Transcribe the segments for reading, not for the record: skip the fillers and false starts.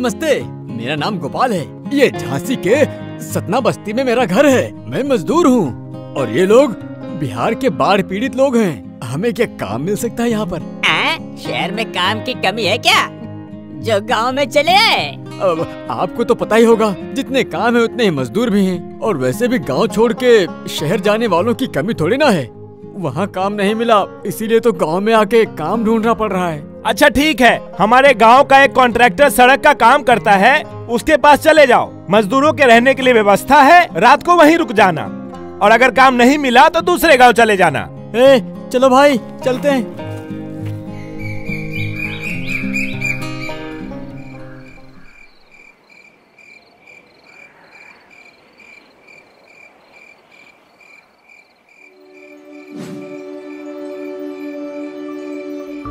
नमस्ते। मेरा नाम गोपाल है। ये झांसी के सतना बस्ती में मेरा घर है। मैं मजदूर हूँ और ये लोग बिहार के बाढ़ पीड़ित लोग हैं। हमें क्या काम मिल सकता है यहाँ पर? शहर में काम की कमी है क्या, जो गांव में चले आए? अब आपको तो पता ही होगा, जितने काम है उतने ही मजदूर भी हैं। और वैसे भी गांव छोड़ के शहर जाने वालों की कमी थोड़ी ना है। वहाँ काम नहीं मिला, इसीलिए तो गांव में आके काम ढूंढना पड़ रहा है। अच्छा ठीक है, हमारे गांव का एक कॉन्ट्रैक्टर सड़क का काम करता है, उसके पास चले जाओ। मजदूरों के रहने के लिए व्यवस्था है, रात को वहीं रुक जाना। और अगर काम नहीं मिला तो दूसरे गांव चले जाना। चलो भाई चलते हैं।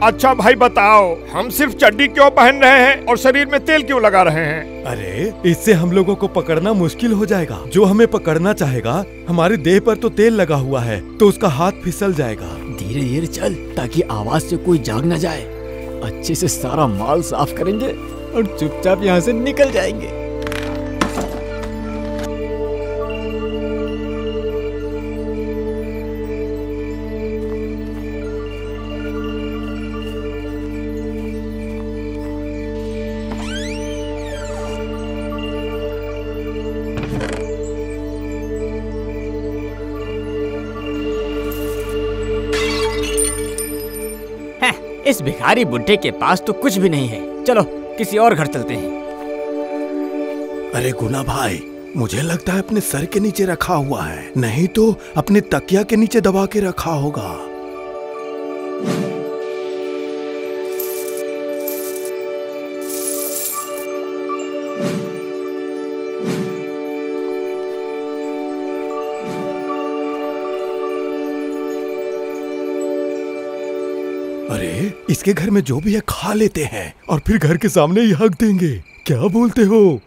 अच्छा भाई बताओ, हम सिर्फ चड्डी क्यों पहन रहे हैं और शरीर में तेल क्यों लगा रहे हैं? अरे इससे हम लोगों को पकड़ना मुश्किल हो जाएगा। जो हमें पकड़ना चाहेगा, हमारे देह पर तो तेल लगा हुआ है, तो उसका हाथ फिसल जाएगा। धीरे धीरे चल ताकि आवाज से कोई जाग न जाए। अच्छे से सारा माल साफ करेंगे और चुपचाप यहाँ से निकल जाएंगे। इस भिखारी बुड्ढे के पास तो कुछ भी नहीं है। चलो किसी और घर चलते हैं। अरे गुना भाई, मुझे लगता है अपने सर के नीचे रखा हुआ है, नहीं तो अपने तकिया के नीचे दबा के रखा होगा। अरे इसके घर में जो भी है खा लेते हैं और फिर घर के सामने ही हक देंगे। क्या बोलते हो?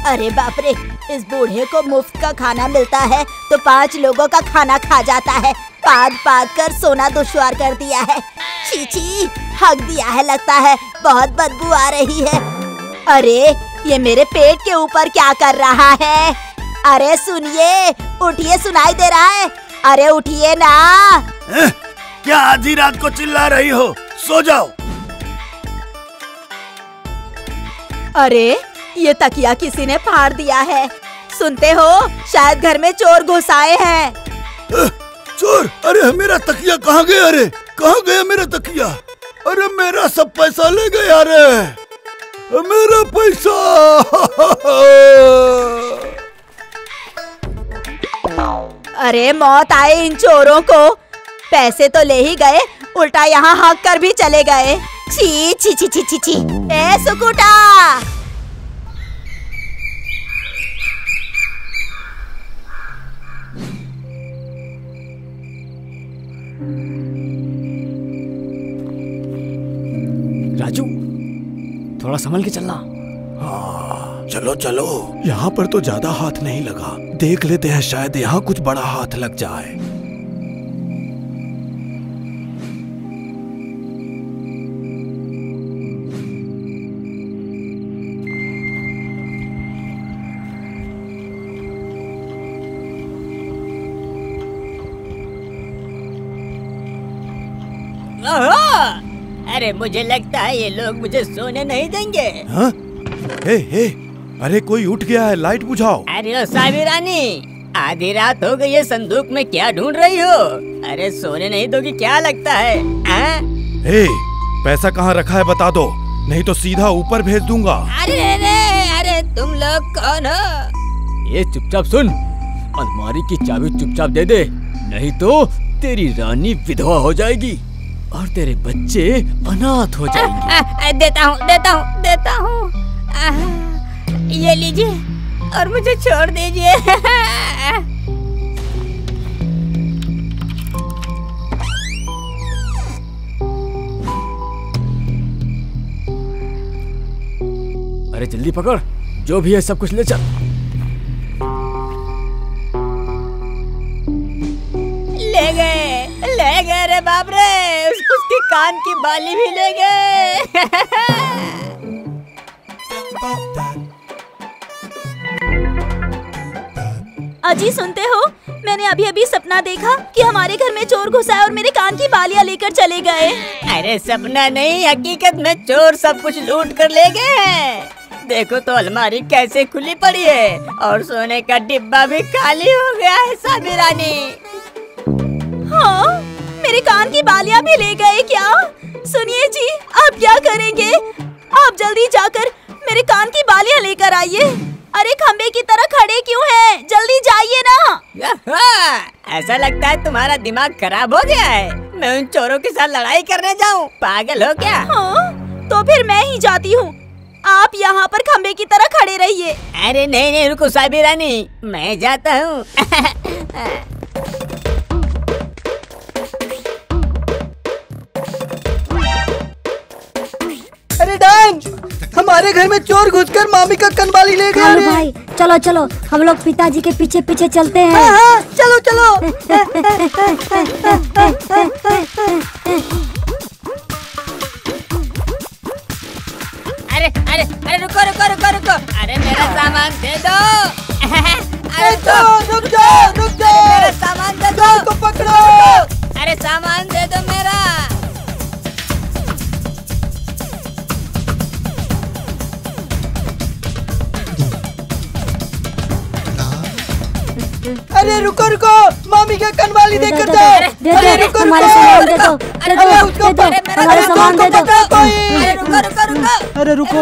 अरे बाप रे, इस बूढ़े को मुफ्त का खाना मिलता है तो 5 लोगों का खाना खा जाता है। पाद पाद कर सोना दुश्वार कर दिया है। छी छी, हक दिया है लगता है। बहुत बदबू आ रही है। अरे ये मेरे पेट के ऊपर क्या कर रहा है? अरे सुनिए, उठिए, सुनाई दे रहा है। अरे उठिए ना। क्या आधी रात को चिल्ला रही हो? सो जाओ। अरे ये तकिया किसी ने फाड़ दिया है। सुनते हो, शायद घर में चोर घुस आए हैं। चोर? अरे मेरा तकिया कहाँ गया? अरे कहाँ गया मेरा तकिया? अरे मेरा सब पैसा ले गए। अरे मेरा पैसा। अरे मौत आए इन चोरों को। पैसे तो ले ही गए, उल्टा यहाँ हक कर भी चले गए। छी छी छी छी छी छी। ए सुकुटा, राजू थोड़ा संभल के चलना। हाँ चलो चलो, यहाँ पर तो ज्यादा हाथ नहीं लगा। देख लेते हैं, शायद यहाँ कुछ बड़ा हाथ लग जाए। अरे मुझे लगता है ये लोग मुझे सोने नहीं देंगे। हाँ? हे, अरे कोई उठ गया है, लाइट बुझाओ। अरे ओ साविरानी, आधी रात हो गई है, संदूक में क्या ढूंढ रही हो? अरे सोने नहीं दोगी क्या लगता है? हे, पैसा कहाँ रखा है बता दो, नहीं तो सीधा ऊपर भेज दूंगा। अरे तुम लोग कौन हो? ये चुपचाप सुन, अलमारी की चाबी चुपचाप दे दे, नहीं तो तेरी रानी विधवा हो जाएगी और तेरे बच्चे अनाथ हो जाएंगे। देता हूँ। ये लीजिए और मुझे छोड़ दीजिए। अरे जल्दी पकड़, जो भी है सब कुछ ले चल। ले गए रे बाप रे, उसके कान की बाली भी ले गए। अजी सुनते हो, मैंने अभी अभी सपना देखा कि हमारे घर में चोर घुसा है और मेरे कान की बालियां लेकर चले गए। अरे सपना नहीं, हकीकत में चोर सब कुछ लूट कर ले गए हैं। देखो तो अलमारी कैसे खुली पड़ी है और सोने का डिब्बा भी खाली हो गया है साबी रानी। हाँ, मेरे कान की बालियां भी ले गए क्या? सुनिए जी, आप क्या करेंगे? आप जल्दी जाकर मेरे कान की बालियां लेकर आइए। अरे खंबे की तरह खड़े क्यों हैं? जल्दी जाइए ना। ऐसा लगता है तुम्हारा दिमाग खराब हो गया है। मैं उन चोरों के साथ लड़ाई करने जाऊं? पागल हो क्या? हाँ, तो फिर मैं ही जाती हूँ। आप यहाँ पर खंबे की तरह खड़े रहिए। अरे नहीं, रुको साबी रानी, मैं जाता हूँ। अरे डांग, हमारे घर में चोर घुसकर मामी का कनवाली ले गया। हेलो भाई, चलो चलो हम लोग पिताजी के पीछे पीछे चलते हैं। हाँ, चलो चलो। अरे रुको। अरे मेरा सामान दे दो। अरे रुक जाओ। मेरा सामान दे दो। को पकड़ो। अरे सामान दे दो मेरा। अरे रुको, मामी का कनवाली देकर जाओ। दे दो, रुको, हमारे सामान दे दो, हमारे सामान दे दो। अरे रुको।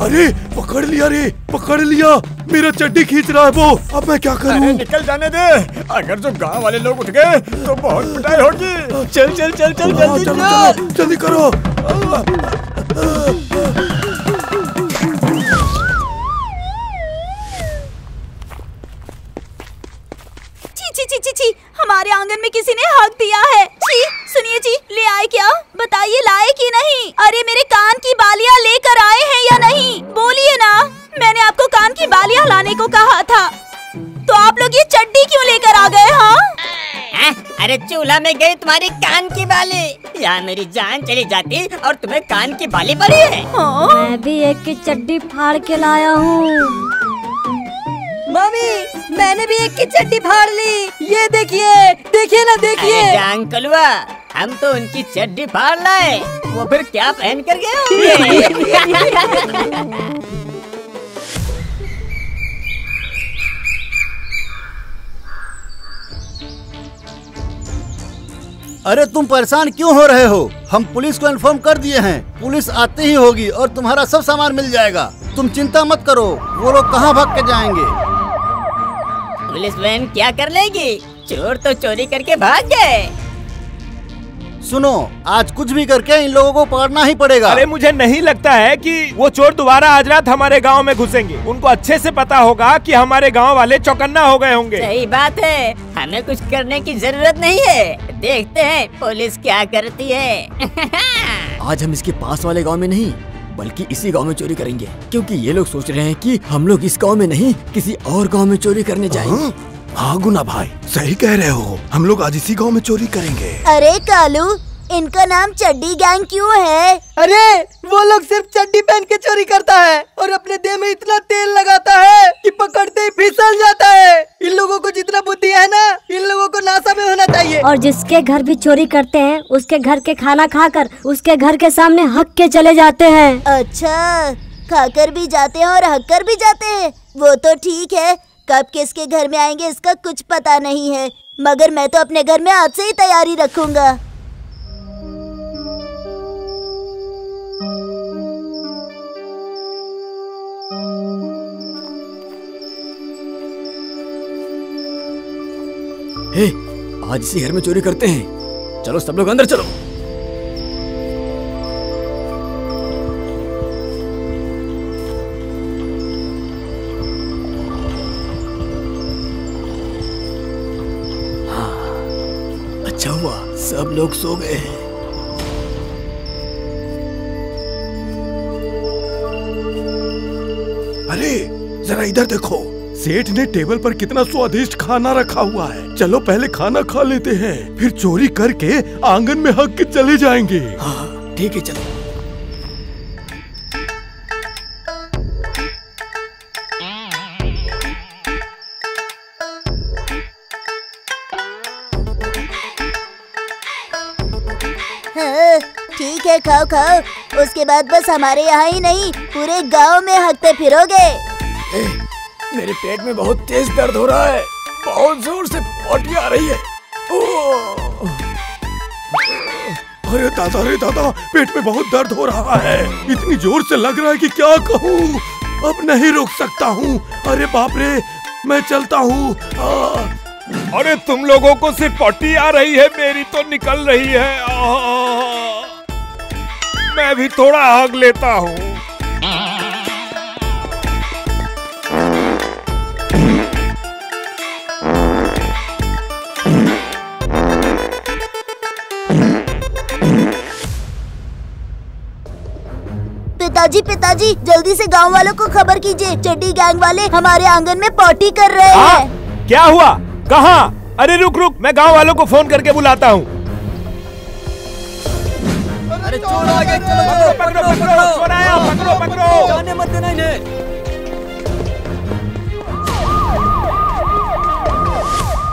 अरे पकड़ लिया, मेरा चड्डी खींच रहा है वो। अब मैं क्या करूं? अरे निकल जाने दे, अगर जो गांव वाले लोग उठ गए तो बहुत पिटाई होगी। चल जल्दी करो। छी, हमारे आंगन में किसी ने हक दिया है। छी, सुनिए जी, ले आए क्या? बताइए लाए कि नहीं? अरे मेरे कान की बालियां लेकर आए हैं या नहीं? बोलिए ना, मैंने आपको कान की बालियां लाने को कहा था, तो आप लोग ये चड्डी क्यों लेकर आ गए? हाँ, अरे चूल्हा में गई तुम्हारी कान की बाली, यहाँ मेरी जान चली जाती और तुम्हें कान की बाली पड़ी है। मैं भी एक की चड्डी फाड़ के लाया हूँ। मामी, मैंने भी एक की चड्डी फाड़ ली। ये देखिए ना। अरे जान कलुआ, हम तो उनकी चड्डी फाड़ लाए, वो फिर क्या पहन कर गए होंगे? अरे तुम परेशान क्यों हो रहे हो? हम पुलिस को इन्फॉर्म कर दिए हैं। पुलिस आती ही होगी और तुम्हारा सब सामान मिल जाएगा। तुम चिंता मत करो, वो लोग कहाँ भाग के जाएंगे। पुलिस वैन क्या कर लेगी? चोर तो चोरी करके भाग गए। सुनो, आज कुछ भी करके इन लोगों को पकड़ना ही पड़ेगा। अरे मुझे नहीं लगता है कि वो चोर दोबारा आज रात हमारे गांव में घुसेंगे। उनको अच्छे से पता होगा कि हमारे गांव वाले चौकन्ना हो गए होंगे। सही बात है, हमें कुछ करने की जरूरत नहीं है। देखते हैं पुलिस क्या करती है। आज हम इसके पास वाले गांव में नहीं बल्कि इसी गांव में चोरी करेंगे, क्योंकि ये लोग सोच रहे हैं कि हम लोग इस गांव में नहीं किसी और गांव में चोरी करने जाएंगे। हाँ गुना भाई, सही कह रहे हो। हम लोग आज इसी गांव में चोरी करेंगे। अरे कालू, इनका नाम चड्डी गैंग क्यों है? अरे वो लोग सिर्फ चड्डी पहन के चोरी करता है और अपने देह में इतना तेल लगाता है कि पकड़ते ही फिसल जाता है। इन लोगों को जितना बुद्धि है ना, इन लोगों को नासा में होना चाहिए। और जिसके घर भी चोरी करते हैं उसके घर के खाना खाकर उसके घर के सामने हक के चले जाते हैं। अच्छा, खाकर भी जाते हैं और हक कर भी जाते हैं। वो तो ठीक है, कब किसके घर में आएंगे इसका कुछ पता नहीं है, मगर मैं तो अपने घर में आज से ही तैयारी रखूंगा। हे, आज इसी घर में चोरी करते हैं। चलो सब लोग अंदर चलो। हाँ, अच्छा हुआ सब लोग सो गए हैं। अरे जरा इधर देखो, सेठ ने टेबल पर कितना स्वादिष्ट खाना रखा हुआ है। चलो पहले खाना खा लेते हैं, फिर चोरी करके आंगन में हक के चले जाएंगे। हाँ ठीक है, चलो। हाँ, ठीक है, खाओ खाओ। उसके बाद बस हमारे यहाँ ही नहीं, पूरे गांव में हकते फिरोगे। मेरे पेट में बहुत तेज दर्द हो रहा है, बहुत जोर से पोटी आ रही है। अरे दादा, रे दादा, पेट में बहुत दर्द हो रहा है। इतनी जोर से लग रहा है कि क्या कहूँ, अब नहीं रुक सकता हूँ। अरे बाप रे, मैं चलता हूँ। अरे तुम लोगों को सिर्फ पॉटी आ रही है, मेरी तो निकल रही है। मैं भी थोड़ा हग लेता हूँ। पिताजी, जल्दी से गांव वालों को खबर कीजिए, चड्डी गैंग वाले हमारे आंगन में पॉटी कर रहे हैं। क्या हुआ? कहाँ? अरे रुक, मैं गांव वालों को फोन करके बुलाता हूँ। अरे चोर आ गए, चलो पकड़ो, जाने मत देना इन्हें।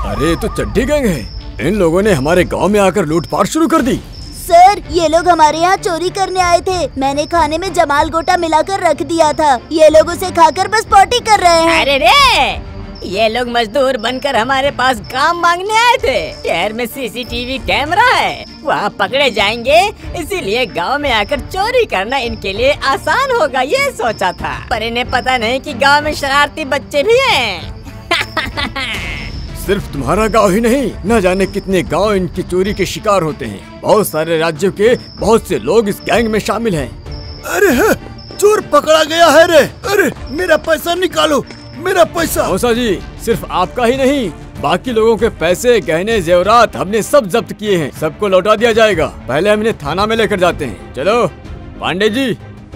अरे तो चड्डी गैंग है, इन लोगों ने हमारे गांव में आकर लूटपाट शुरू कर दी। सर, ये लोग हमारे यहाँ चोरी करने आए थे। मैंने खाने में जमाल गोटा मिलाकर रख दिया था। ये लोग उसे खाकर बस पॉटी कर रहे हैं। अरे रे, ये लोग मजदूर बनकर हमारे पास काम मांगने आए थे। शहर में सीसीटीवी कैमरा है, वहाँ पकड़े जाएंगे, इसीलिए गांव में आकर चोरी करना इनके लिए आसान होगा, ये सोचा था। पर इन्हें पता नहीं कि गांव में शरारती बच्चे भी हैं। सिर्फ तुम्हारा गांव ही नहीं, न जाने कितने गांव इनकी चोरी के शिकार होते हैं। बहुत सारे राज्यों के बहुत से लोग इस गैंग में शामिल हैं। अरे चोर पकड़ा गया है रे। अरे मेरा पैसा निकालो, मेरा पैसा। मौसा जी, सिर्फ आपका ही नहीं, बाकी लोगों के पैसे, गहने, जेवरात हमने सब जब्त किए हैं। सबको लौटा दिया जाएगा। पहले हम इन्हें थाना में लेकर जाते हैं। चलो पांडे जी,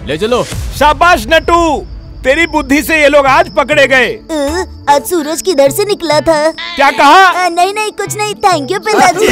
ले चलो। शाबाश नटू, तेरी बुद्धि से ये लोग आज पकड़े गए। आज सूरज किधर से निकला था? क्या कहा? नहीं कुछ नहीं, थैंक यू पिताजी।